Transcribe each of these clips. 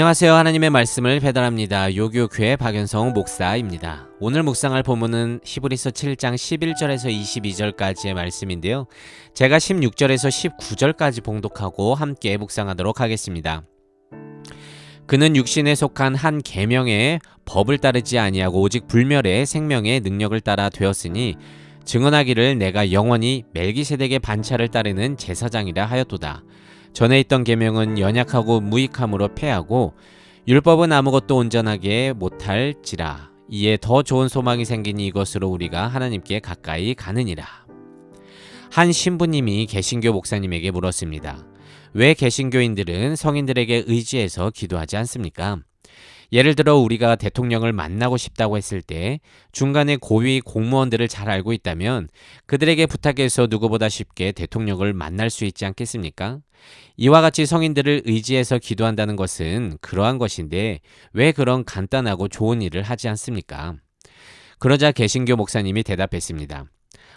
안녕하세요. 하나님의 말씀을 배달합니다. 요교교회 박연성 목사입니다. 오늘 묵상할 본문은 히브리서 7장 11절에서 22절까지의 말씀인데요. 제가 16절에서 19절까지 봉독하고 함께 묵상하도록 하겠습니다. 그는 육신에 속한 한 계명의 법을 따르지 아니하고 오직 불멸의 생명의 능력을 따라 되었으니 증언하기를 내가 영원히 멜기세덱의 반차를 따르는 제사장이라 하였도다. 전에 있던 계명은 연약하고 무익함으로 패하고 율법은 아무것도 온전하게 못할지라. 이에 더 좋은 소망이 생기니 이것으로 우리가 하나님께 가까이 가느니라. 한 신부님이 개신교 목사님에게 물었습니다. 왜 개신교인들은 성인들에게 의지해서 기도하지 않습니까? 예를 들어 우리가 대통령을 만나고 싶다고 했을 때 중간에 고위 공무원들을 잘 알고 있다면 그들에게 부탁해서 누구보다 쉽게 대통령을 만날 수 있지 않겠습니까? 이와 같이 성인들을 의지해서 기도한다는 것은 그러한 것인데 왜 그런 간단하고 좋은 일을 하지 않습니까? 그러자 개신교 목사님이 대답했습니다.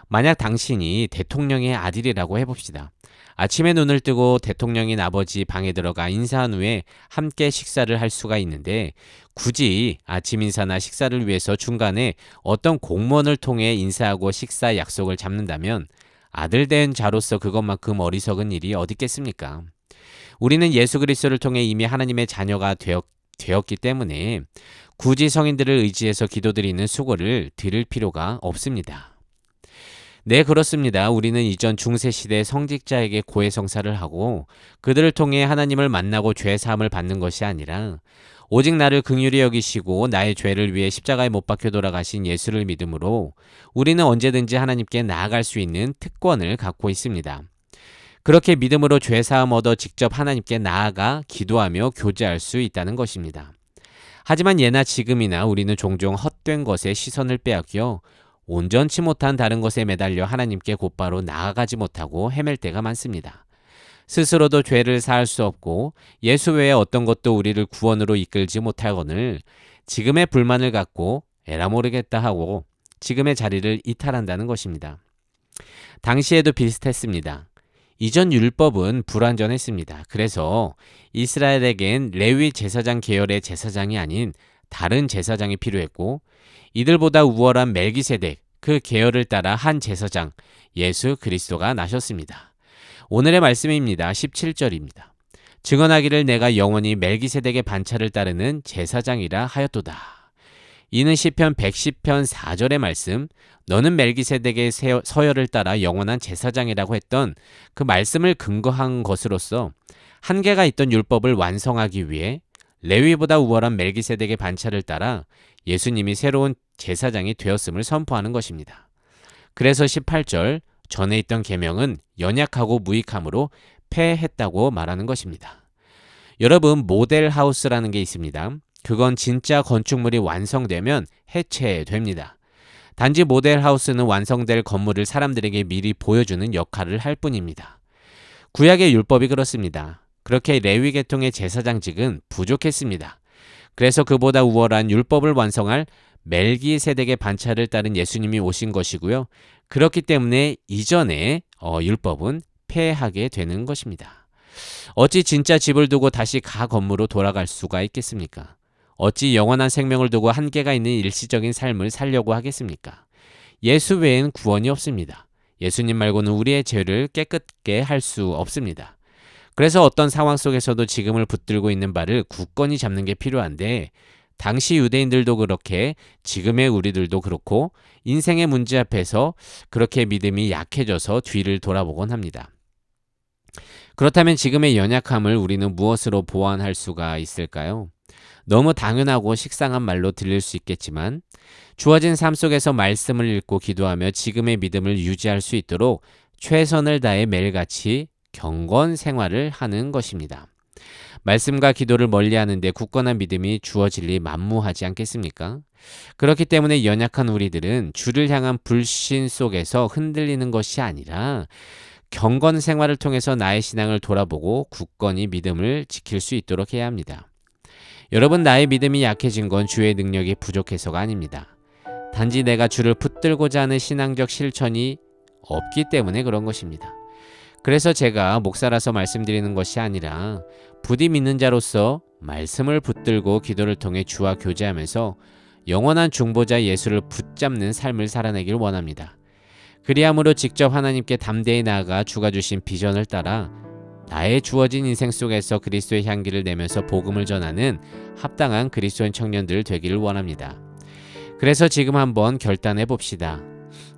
만약 당신이 대통령의 아들이라고 해봅시다. 아침에 눈을 뜨고 대통령인 아버지 방에 들어가 인사한 후에 함께 식사를 할 수가 있는데 굳이 아침 인사나 식사를 위해서 중간에 어떤 공무원을 통해 인사하고 식사 약속을 잡는다면 아들 된 자로서 그것만큼 어리석은 일이 어디 있겠습니까? 우리는 예수 그리스도를 통해 이미 하나님의 자녀가 되었기 때문에 굳이 성인들을 의지해서 기도드리는 수고를 드릴 필요가 없습니다. 네, 그렇습니다. 우리는 이전 중세시대 성직자에게 고해성사를 하고 그들을 통해 하나님을 만나고 죄사함을 받는 것이 아니라 오직 나를 긍휼히 여기시고 나의 죄를 위해 십자가에 못 박혀 돌아가신 예수를 믿음으로 우리는 언제든지 하나님께 나아갈 수 있는 특권을 갖고 있습니다. 그렇게 믿음으로 죄사함 얻어 직접 하나님께 나아가 기도하며 교제할 수 있다는 것입니다. 하지만 예나 지금이나 우리는 종종 헛된 것에 시선을 빼앗겨 온전치 못한 다른 것에 매달려 하나님께 곧바로 나아가지 못하고 헤맬 때가 많습니다. 스스로도 죄를 사할 수 없고 예수 외에 어떤 것도 우리를 구원으로 이끌지 못하거늘 지금의 불만을 갖고 에라 모르겠다 하고 지금의 자리를 이탈한다는 것입니다. 당시에도 비슷했습니다. 이전 율법은 불완전했습니다. 그래서 이스라엘에겐 레위 제사장 계열의 제사장이 아닌 다른 제사장이 필요했고 이들보다 우월한 멜기세덱, 그 계열을 따라 한 제사장, 예수 그리스도가 나셨습니다. 오늘의 말씀입니다. 17절입니다. 증언하기를 내가 영원히 멜기세덱의 반차를 따르는 제사장이라 하였도다. 이는 시편 110편 4절의 말씀, 너는 멜기세덱의 서열을 따라 영원한 제사장이라고 했던 그 말씀을 근거한 것으로서 한계가 있던 율법을 완성하기 위해 레위보다 우월한 멜기세덱의 반차를 따라 예수님이 새로운 제사장이 되었음을 선포하는 것입니다. 그래서 18절 전에 있던 계명은 연약하고 무익함으로 패했다고 말하는 것입니다. 여러분, 모델하우스라는 게 있습니다. 그건 진짜 건축물이 완성되면 해체됩니다. 단지 모델하우스는 완성될 건물을 사람들에게 미리 보여주는 역할을 할 뿐입니다. 구약의 율법이 그렇습니다. 그렇게 레위 계통의 제사장직은 부족했습니다. 그래서 그보다 우월한 율법을 완성할 멜기세덱의 반차를 따른 예수님이 오신 것이고요. 그렇기 때문에 이전의 율법은 폐하게 되는 것입니다. 어찌 진짜 집을 두고 다시 가건물로 돌아갈 수가 있겠습니까? 어찌 영원한 생명을 두고 한계가 있는 일시적인 삶을 살려고 하겠습니까? 예수 외엔 구원이 없습니다. 예수님 말고는 우리의 죄를 깨끗게 할 수 없습니다. 그래서 어떤 상황 속에서도 지금을 붙들고 있는 바를 굳건히 잡는 게 필요한데 당시 유대인들도 그렇게 지금의 우리들도 그렇고 인생의 문제 앞에서 그렇게 믿음이 약해져서 뒤를 돌아보곤 합니다. 그렇다면 지금의 연약함을 우리는 무엇으로 보완할 수가 있을까요? 너무 당연하고 식상한 말로 들릴 수 있겠지만 주어진 삶 속에서 말씀을 읽고 기도하며 지금의 믿음을 유지할 수 있도록 최선을 다해 매일같이 경건 생활을 하는 것입니다. 말씀과 기도를 멀리하는데 굳건한 믿음이 주어질 리 만무하지 않겠습니까? 그렇기 때문에 연약한 우리들은 주를 향한 불신 속에서 흔들리는 것이 아니라 경건 생활을 통해서 나의 신앙을 돌아보고 굳건히 믿음을 지킬 수 있도록 해야 합니다. 여러분, 나의 믿음이 약해진 건 주의 능력이 부족해서가 아닙니다. 단지 내가 주를 붙들고자 하는 신앙적 실천이 없기 때문에 그런 것입니다. 그래서 제가 목사라서 말씀드리는 것이 아니라 부디 믿는 자로서 말씀을 붙들고 기도를 통해 주와 교제하면서 영원한 중보자 예수를 붙잡는 삶을 살아내길 원합니다. 그리함으로 직접 하나님께 담대히 나아가 주가 주신 비전을 따라 나의 주어진 인생 속에서 그리스도의 향기를 내면서 복음을 전하는 합당한 그리스도인 청년들 되기를 원합니다. 그래서 지금 한번 결단해 봅시다.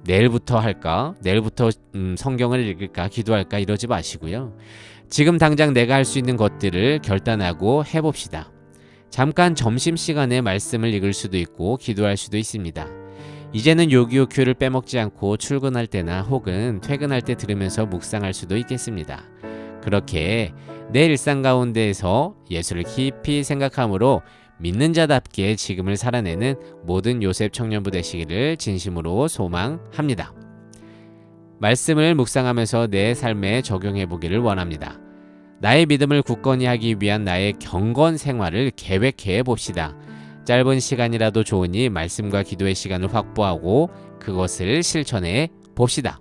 내일부터 할까? 내일부터 성경을 읽을까? 기도할까? 이러지 마시고요. 지금 당장 내가 할 수 있는 것들을 결단하고 해봅시다. 잠깐 점심시간에 말씀을 읽을 수도 있고 기도할 수도 있습니다. 이제는 요기요큐를 빼먹지 않고 출근할 때나 혹은 퇴근할 때 들으면서 묵상할 수도 있겠습니다. 그렇게 내 일상 가운데에서 예수를 깊이 생각함으로 믿는 자답게 지금을 살아내는 모든 요셉 청년부 되시기를 진심으로 소망합니다. 말씀을 묵상하면서 내 삶에 적용해 보기를 원합니다. 나의 믿음을 굳건히 하기 위한 나의 경건 생활을 계획해 봅시다. 짧은 시간이라도 좋으니 말씀과 기도의 시간을 확보하고 그것을 실천해 봅시다.